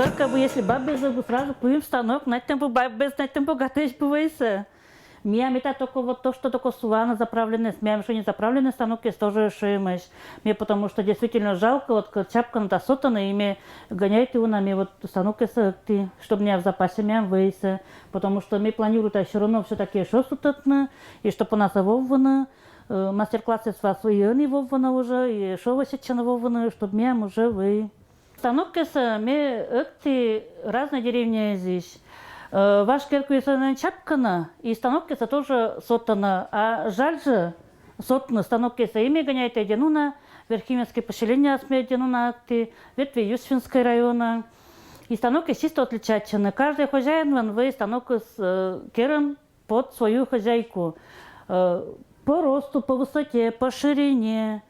Только бы если бабе забыл, сразу купим станок, на этом без на этом богатый бывается. Миям это только вот то, что только сувана заправленная, миям еще не заправленный станок, есть тоже шимыш. Мне потому что действительно жалко, вот чапка на сотана, и мне гоняет его на мне вот станок, ты, чтобы меня в запасе миям выйся. Потому что мы планируем все равно все-таки еще сутотно, и чтобы у нас ововано, мастер-классы с вас и они вовано уже, и шоу сечено вовано, чтобы миям уже вы. Станок, мы разные деревни здесь. Ваш керкуется чапкана, и станок это тоже сотана, а жаль же, сотна станок это имя гоняет одинуна, Верхименское поселение смеденуна, ветви Юсфинского района. И станок чисто отличается. Каждый хозяин вы станок с кером под свою хозяйку. По росту, по высоте, по ширине.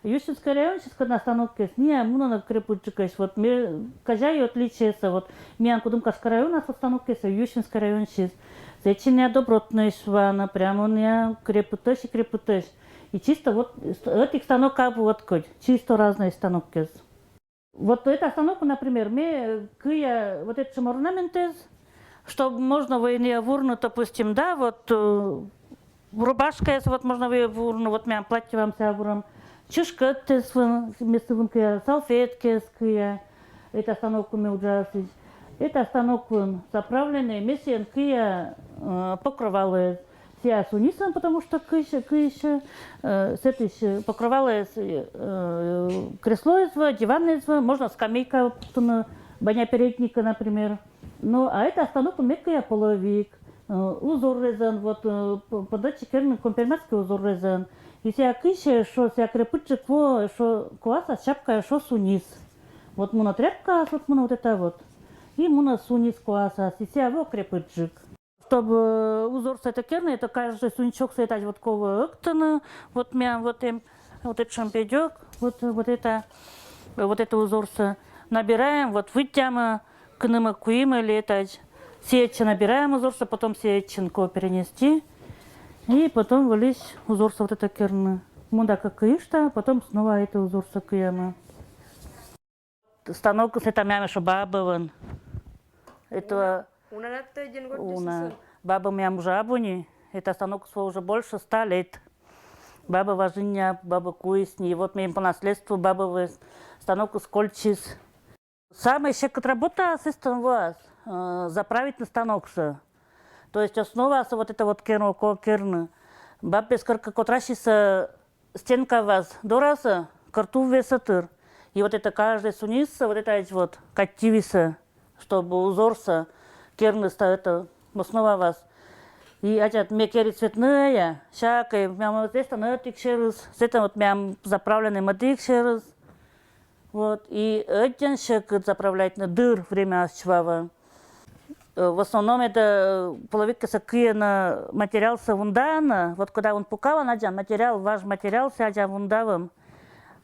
Юсфинский район сейчас на станке с ней, муна на крепучкой. Вот мы хозяи отличаются. Вот меня Кудымкарский район на станке с Юсфинский район сейчас. Зачем я добротная швана, прямо он я крепутыш и крепутыш. И чисто вот этих станков вот чисто разные станки. Вот эта станок, например, мы кыя вот эти орнаменты, чтобы можно войне вурну, допустим, да, вот рубашка, вот можно вурну, вот меня платье вам сявуром. Чушка, вместо вынка салфетки, это станок мы ужасный. Это станок заправленный, вместе кия покрывалы с унисом, потому что кыша с этой покрывалы кресло из диван из можно скамейка, баня передника, например. Ну, а это станок мягкая половик, узор резан, вот подачи керн компенсаторский узор резан. Если я кыша, что я крепучек, что класса шапка, что суниз. Вот муна тряпка, вот муна вот это вот. И муна суниз класса, если я его крепучек. Чтобы узор с этой керны, это каждый суничок сетать вот кого октана, вот меня вот им, вот этот шампедек, вот это узор набираем, вот вытяма, к нему куим или летать. Сеячи набираем узор, потом сеячинку перенести. И потом вылезь узор вот эта керна. Муда как ишта, потом снова это узор сакияма. Станок с этим мями шабабован. Это уна. Баба мям уже абуни. Это станок свой уже больше 100 лет. Баба важиня, баба куисни. Вот мы им по наследству баба станок скольчис. Самая еще работа ассистент вас заправить на станок. То есть основа вот это вот керна. Бабе сколько котращиса стенка вас дораса, карту весатыр. И вот это каждый суниса, вот это вот каттивиса, чтобы узорса керны это основа вас. И этот мекери цветные, всякие, мям здесь станок через, с этим вот мям заправленный мотик через. Вот и один шек заправлять на дыр время чвава. В основном это половинка сакия на материал савундана. Вот когда он пукава, надя материал, ваш материал сядя вундавом.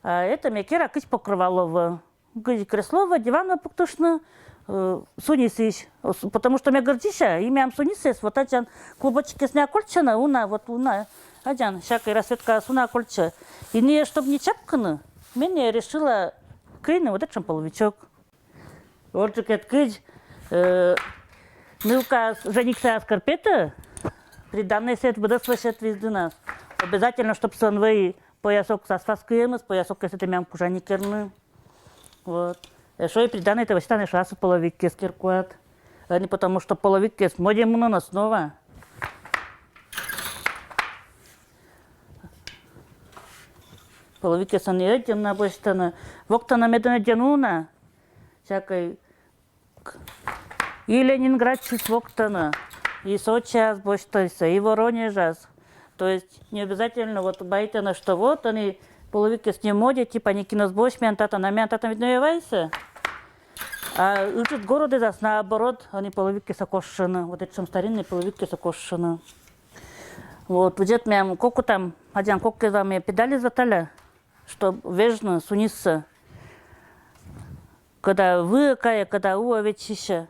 А это мекера кыч покрывалова. Креслова, дивана пуктушна, сунисиш. Потому что мне гордища, имя сунисис, вот аджан клубочки сня кольчана, вот уна, аджан, всякая расцветка суна кольча. И не, чтобы не чапкана, мне решила кыйны вот этот половичок. Вот же кыч. Милка женихся скарпета, при данной сет будет слышать везде нас. Обязательно, чтобы сонвей поясок со сваскаем, поясок с этим пужани керны. Вот. Что и при данной этого стане шасу половики скиркуат. А не потому, что половики с модем на основа. Половики сан едем на бочтана. Вокта на медане денуна. Всякой. И Ленинград Воктана, и Сочи Бочтайса, и Воронежас. То есть не обязательно вот байтана, что вот они половики с ним модят, типа они киносбочми, антата на мянтата видноевайся. А учат города зас наоборот, они половики сокошена, вот эти старинные половики сокошена. Вот, где-то мям, коку там, один коку там педали заталя, чтобы вежно суниться. Когда вы, когда увечища.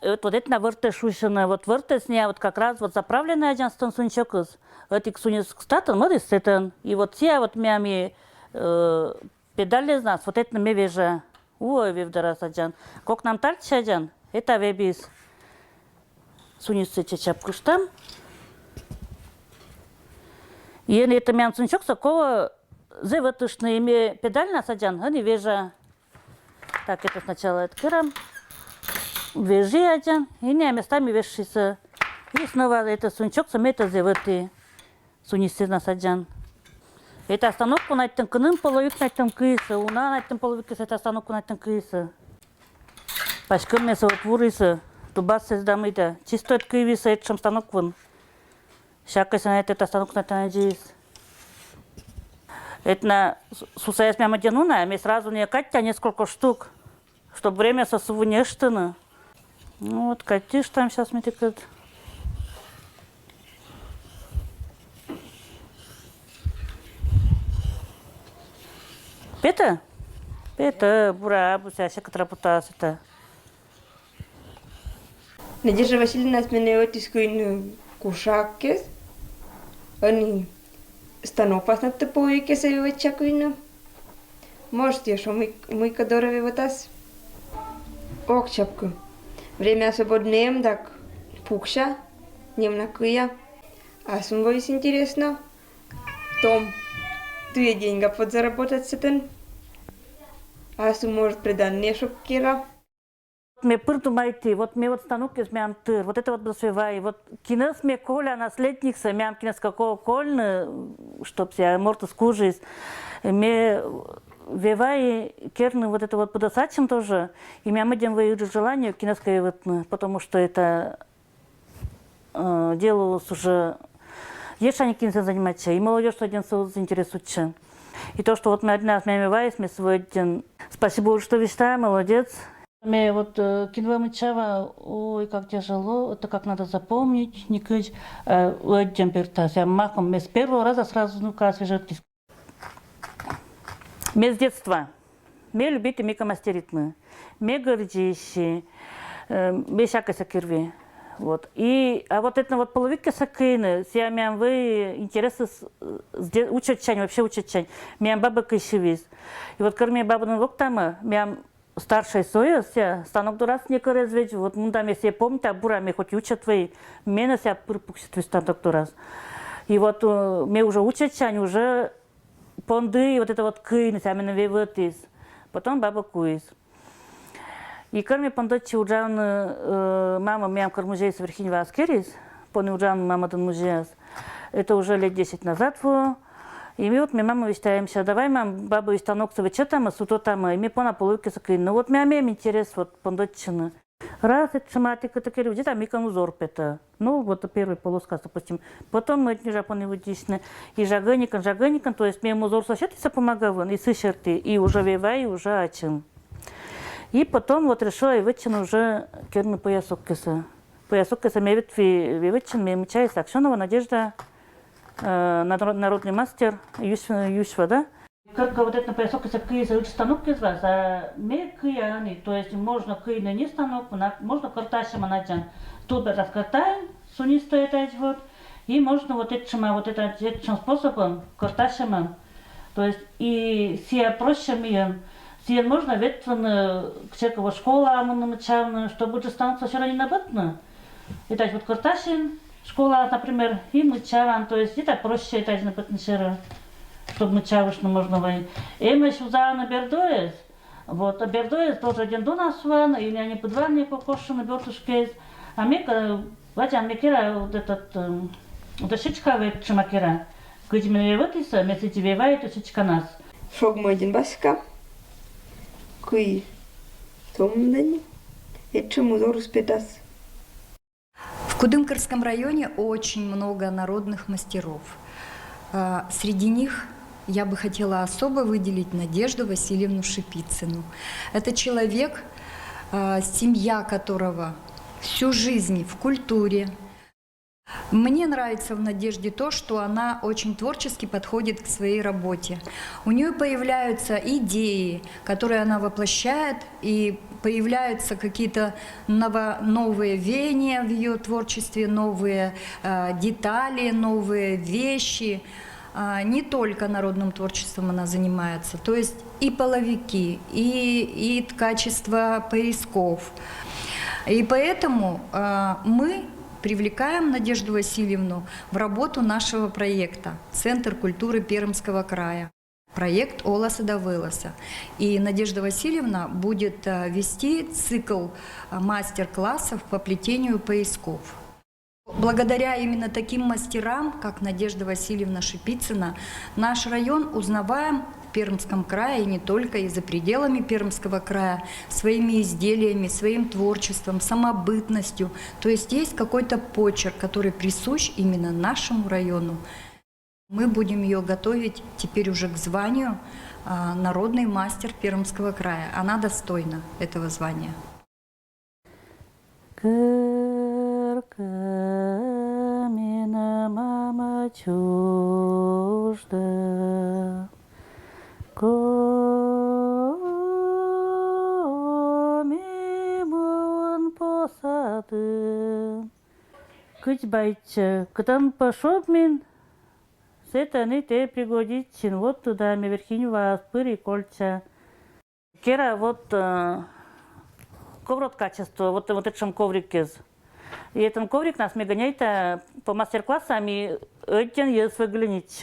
Вот это на выртешущена, вот выртесня, вот как раз вот заправленный один стон сунчок из этих сунец кстати, модис это и вот все вот мями педали из нас, вот это на мне веже Ой, вивдара саджан. Кок нам тарт шаджан. Это вебис. Сунисцы чечап куштам. И это мян сунчок сакова зеватушный име педаль на саджан. Они вежа. Так, это сначала открываем. Вежи один. И не местами вешится. И снова это сунчок самета зеваты. Сунисцы на саджан. Это остановку на этом кным половик на этом кыса. Уна на этом половик это остановку на этом кыса. Пашкам мясо отвурится. Тубас создамыда. Чисто от кывиса это чем станок вон. Всякое на это станок на это надеюсь. Это на сусаясь мяма денуна, мы сразу не катя несколько штук, чтобы время сосуву не штаны. Ну вот катишь там сейчас мне текает. Пета? Пета, бура, бусяся, которая путается. Надежда Васильевна сменила тискуин кушакес. Они станок паснат повеке се вачакуина. Может, я шо мы кадорове ватас. Ок чапку. Время освободнем, так пукша, нем на кыя. А сумвоис интересно. Том. Ты деньги подзаработать сетен. А сум может предание шоккера. Мне придумайте, вот мне вот станок из мям тыр, вот это вот досвивай, вот кинес мне коля наследник са мям кинес какого кольны, чтоб я морта скужись, мне вивай керны вот это вот подосачем тоже, и мям идем выйду желанию кинеское вот, потому что это делалось уже, есть они кинесом заниматься, и молодежь один союз заинтересуется. И то, что вот мы одна с мям вивай, мы свой день, спасибо, что веща, молодец. Мне вот кинвамычава, ой, как тяжело, это как надо запомнить, не кыть, темпертас, я махом, мы с первого раза сразу, ну, как свежатки. Мы с детства, мы любите мика мастеритны, мы гордищи, мы всякой сакирви, вот. И, а вот это вот половика сакины, я мям вы интересы учат чань, вообще учат чань, мям баба кайшевиз. И вот кроме бабы воктама, мям старший союз, станок дурас не разведь, вот мундам, если я помню, а бурами хоть учат твои, меня себя пырпуксит твой станок дурас. И вот мне уже учат, они уже понды, вот это вот кыйнуть, а меня выводит. Потом баба куис. И кроме пондочи уджан мама меня в музей Сверхинева Аскерис, поны уджан мама дан музей, это уже лет 10 назад было. И мы вот, мы мама вещаемся, давай, мам, баба из станок совеча там, а суто там, и мы по на полуке закрыли. Ну вот, мы имеем интерес, вот, пондочина. Раз, это шаматика, такие люди, там, и конузор пета. Ну, вот, первый полоска, допустим. Потом мы не жапоны выдишны. И жаганикан, то есть, мне узор сосчетиться помогал, и сышерты, и уже вевай, и уже ачин. И потом вот решила, и вытяну уже керный поясок киса. Поясок киса, мне вытяну, мне мчается Аксенова Надежда. Народный мастер Юшва, да? Как вот это поясок, если кый за станок из вас, а мы кыяны, то есть можно кый на не станок, можно карташем наджан. Тут раскатаем, суни стоит вот, и можно вот этим способом карташем, то есть и все проще мне, все можно ветвенно к человеку школа, чтобы уже станция все равно не набытно. И так вот карташем. Школа, например, и мычаван, то есть это проще, это не потнешера, чтобы мычавышно можно войти. И мы сюда на бердоез, вот, а бердоез тоже один до нас ван, или они по два не покошены на бертушке, а мы, ватян мекера, вот этот, вот шичкавый чимакера, где мы вытиса, мы тебе вайт, шичка нас. Шог мой один баска, куй, томдень, и чему зорус петас. В Кудымкарском районе очень много народных мастеров. Среди них я бы хотела особо выделить Надежду Васильевну Шипицыну. Это человек, семья которого всю жизнь в культуре. Мне нравится в Надежде то, что она очень творчески подходит к своей работе. У нее появляются идеи, которые она воплощает, и появляются какие-то новые веяния в ее творчестве, новые детали, новые вещи. не только народным творчеством она занимается, то есть и половики, и ткачество поясков. И поэтому мы привлекаем Надежду Васильевну в работу нашего проекта «Центр культуры Пермского края». Проект «Олоса до Вылоса». И Надежда Васильевна будет вести цикл мастер-классов по плетению поясков. Благодаря именно таким мастерам, как Надежда Васильевна Шипицына, наш район узнаваем в Пермском крае и не только, и за пределами Пермского края своими изделиями, своим творчеством, самобытностью. То есть какой-то почерк, который присущ именно нашему району. Мы будем ее готовить теперь уже к званию народный мастер Пермского края. Она достойна этого звания. Камина мама чужда, комимон посады. Кыч байча, кытан пошоп мен, сетаны те пригодичин, вот туда меверхинь вас, пыри кольча. Кера вот коврот качество, вот этот шам коврик из. И этот коврик нас гоняет по мастер-классам и один есть выглянить.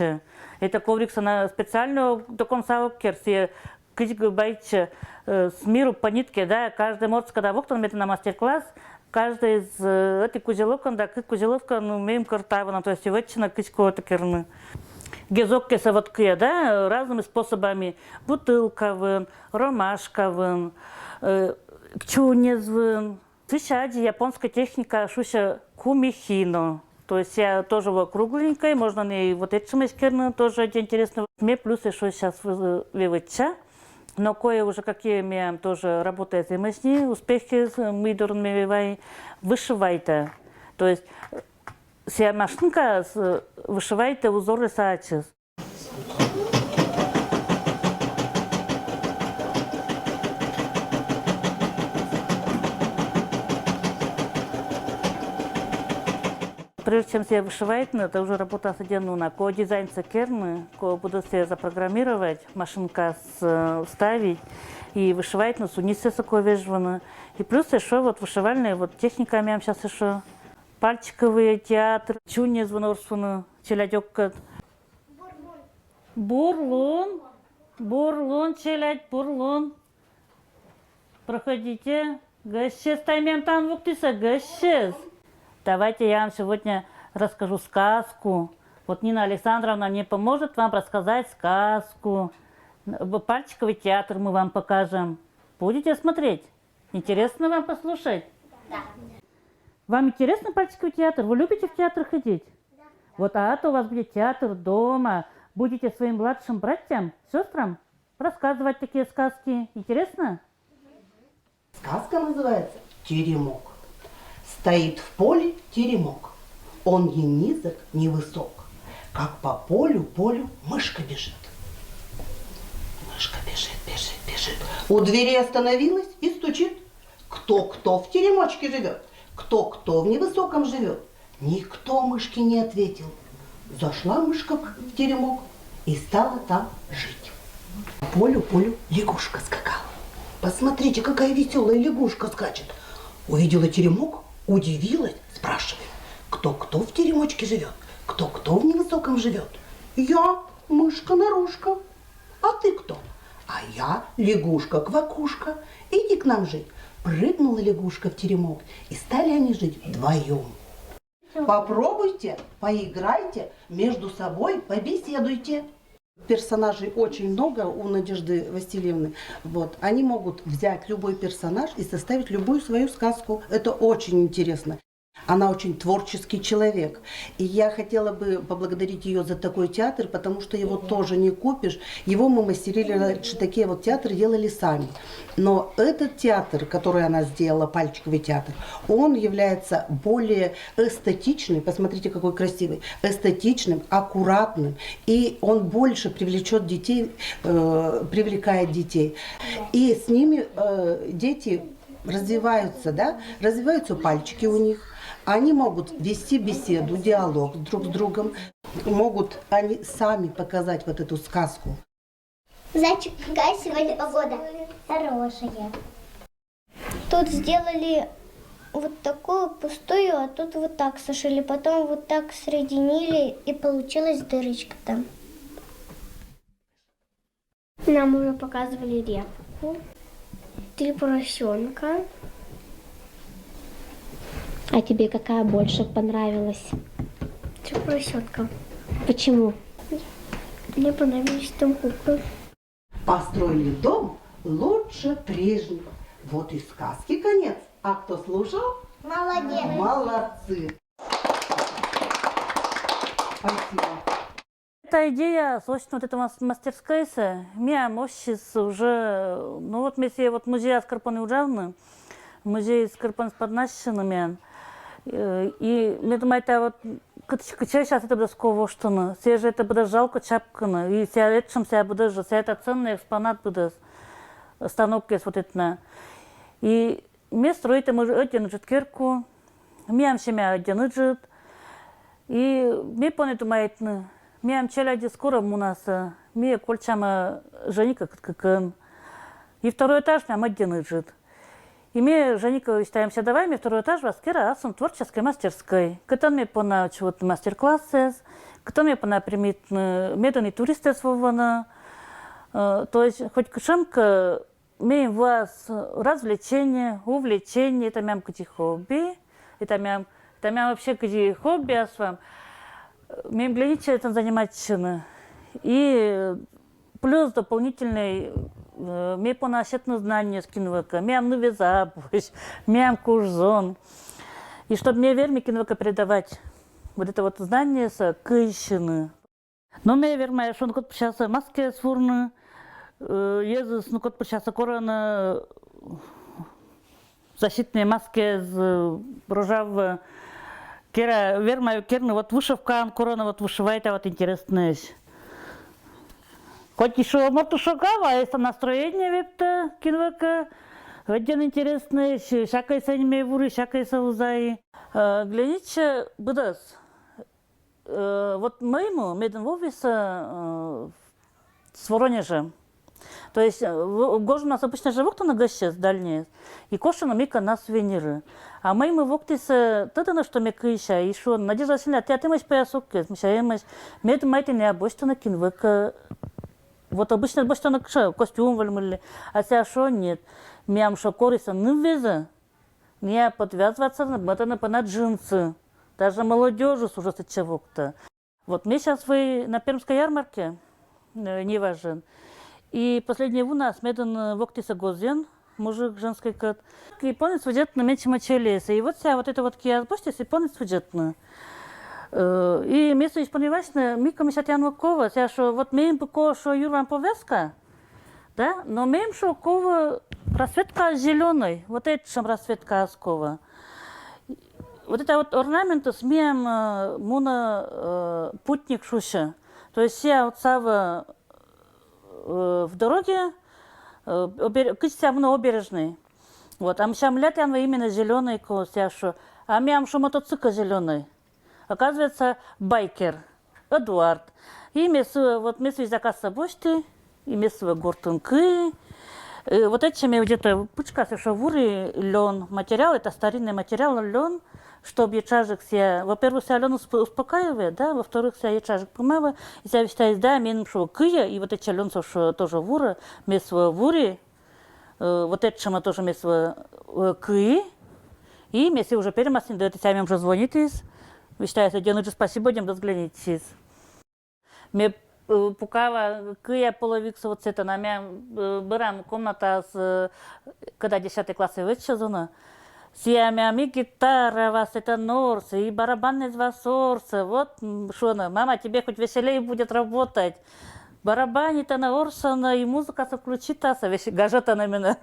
Это коврик специально до конца керси. Кыч байча с миру по нитке, да, каждый может, когда вохтан это на мастер-класс, каждый из этих кузеловкан, да, кузеловка, ну, меем картавана, то есть вечна кычко такерны. Гезокки соводки, да, разными способами, бутылковым, ромашковым, кчунезвым. Сейчас японская техника шуся кумихино. То есть я тоже кругленькая, можно и вот этим искерно тоже очень интересно. Мне плюс еще сейчас выводча, но кое уже какие имеем тоже работает и мы с ней, успехи мы дурными вышивайте. То есть вся машинка вышивайте узоры сачес. Прежде чем себе вышивать, это уже работа соединена. Ко дизайн цекерны, ко буду себе запрограммировать, машинка ставить и вышивать, но суницы соковежваны. И плюс еще вот вышивальные вот техниками сейчас еще пальчиковые театр, чуни звонорственно, челядек. Бурлун, бурлун, челядь, бурлун. Проходите. Гащес таймен там вуктиса, гащес. Давайте я вам сегодня расскажу сказку. Вот Нина Александровна мне поможет вам рассказать сказку. Пальчиковый театр мы вам покажем. Будете смотреть? Интересно вам послушать? Да. Вам интересно пальчиковый театр? Вы любите в театр ходить? Да. Вот, а то у вас будет театр дома. Будете своим младшим братьям, сестрам рассказывать такие сказки. Интересно? Сказка называется «Теремок». Стоит в поле теремок. Он ни низок, ни высок. Как по полю мышка бежит. Мышка бежит, бежит, бежит. У двери остановилась и стучит. Кто в теремочке живет? Кто в невысоком живет? Никто мышке не ответил. Зашла мышка в теремок и стала там жить. По полю лягушка скакала. Посмотрите, какая веселая лягушка скачет. Увидела теремок, удивилась, спрашивает, кто в теремочке живет, кто в невысоком живет. Я мышка-нарушка, а ты кто? А я лягушка-квакушка, иди к нам жить. Прыгнула лягушка в теремок, и стали они жить вдвоем. Попробуйте, поиграйте, между собой побеседуйте. Персонажей очень много у Надежды Васильевны. Вот. Они могут взять любой персонаж и составить любую свою сказку. Это очень интересно. Она очень творческий человек. И я хотела бы поблагодарить ее за такой театр, потому что его тоже не купишь. Его мы мастерили, раньше такие вот театры делали сами. Но этот театр, который она сделала, пальчиковый театр, он является более эстетичным. Посмотрите, какой красивый. Эстетичным, аккуратным. И он больше привлечет детей, привлекает детей. И с ними дети развиваются, да? Развиваются пальчики у них. Они могут вести беседу, диалог друг с другом. Могут они сами показать вот эту сказку. Зайчик, какая сегодня погода? Хорошая. Тут сделали вот такую пустую, а тут вот так сошили. Потом вот так соединили, и получилась дырочка там. Нам уже показывали репку, 3 поросенка. А тебе какая больше понравилась? 3 поросенка. Почему? Мне понравились там куклы. Построили дом лучше прежнего. Вот и сказки конец. А кто слушал? Молодец. Молодцы. Спасибо. Эта идея, собственно, вот эта мастерская, меня мощись уже, ну вот мы вот музей Скорпоны Уджавны, музей Скорпон с поднащенными, и мне думаю, это вот, качай сейчас это будет сковоштано, все же это будет жалко чапкано, и все летчим себя будет же, это ценный экспонат будет, станок вот это. И мы строим один житкерку, мы амшимя один жит, и мы поняли, думаю, мы челяди скоро у нас, мы кольчама Женика как. И второй этаж мы один жит. И мы Женика считаемся, давай мы второй этаж воскера асум творческой мастерской. Кто мне пона чего-то мастер-классы, кто мне пона примет медленный туристы свободно. То есть хоть кшемка мы вас развлечение, увлечение, это мям кати хобби, это мям вообще кати хобби а с вами. Мы глядите этим заниматься. И плюс дополнительный, мы понасетно знания скинвака, мям новый запуск, мям курзон. И чтобы мне верми кинвака передавать вот это вот знание с кыщины. Но мне верма, что он кот сейчас маски свурны, езус, ну кот сейчас корона защитные маски с рожав. Кира, верма, керна, вот вышивка, корона, вот вышивает, а вот интересная. Хоть еще мотушокава, это настроение вепта, кинвака, один интересный, всякое саниме вуры, всякое саузай. Глядите, будас. Вот моему меден вовиса с Воронежа. То есть гожу у нас обычно живут кто на гоще дальние, и кошена мика на сувениры. А мы воктиса тогда на что мика ища, и что Надежда Васильевна, ты отымаешь поясок, мешаемаешь, мед майти не обычно на кинвыка. Вот обычно обычно на костюм вальмали, а сейчас что нет. Мям что кориса не веза, не подвязываться на джинсы, даже молодежи уже с чего-то. Вот мы сейчас на Пермской ярмарке, не важен. И последний у нас меден воктиса гозен, мужик женский кот. Японец выйдет на меньше мочелеса. И вот вся вот это вот киазбостис, японец выйдет на. И место исполнивачное, мика мисатян кова, что вот мы им поко, что юрвам повязка, да, но мы им что кова расцветка зеленой, вот это чем расцветка аскова. Вот это вот орнаменты с мием муна путник шуша. То есть я вот сава в дороге, кыстя на обережной. Вот, а мщам летям именно зеленый костяшу, а мям что мотоцикл зеленый. Оказывается, байкер Эдуард. И мы заказ с собой, и мы гортунки. Вот этими где-то пучка сошавуры лен. Материал, это старинный материал лен, чтобы ячажек себя, во-первых, себя лен успокаивает, да, во-вторых, себя ячажек помывает. И себя считает, да, мен шо кыя, и вот эти лен тоже вура, мы свой вури, вот это мы тоже мы свой кыя. И мы уже перемасли, да, это себя уже звонитесь. Вы считаете, делать спасибо, идем разглянитесь. Мы пукава кыя половикса вот это, нам берем комната с, когда 10 классы вычезана. Сиями гитара вас это норс, и барабан из вас орса. Вот, Шона, мама, тебе хоть веселее будет работать. Барабанит она орсана, и музыка включит аса, вещи гажата на меня.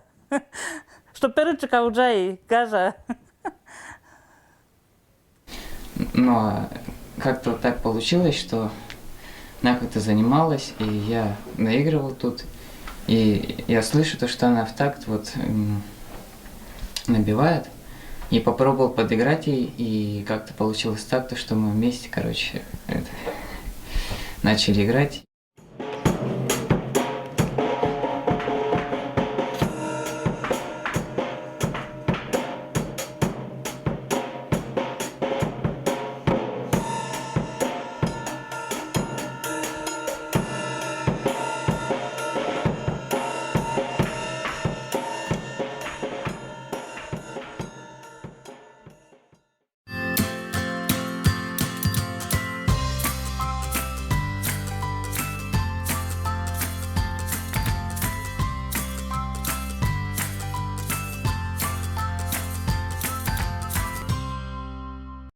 Что перычика уджай, гажа. Но как-то так получилось, что она как-то занималась, и я наигрывал тут, и я слышу то, что она в такт вот набивает. И попробовал подыграть ей, и как-то получилось так, то, что мы вместе, короче, начали играть.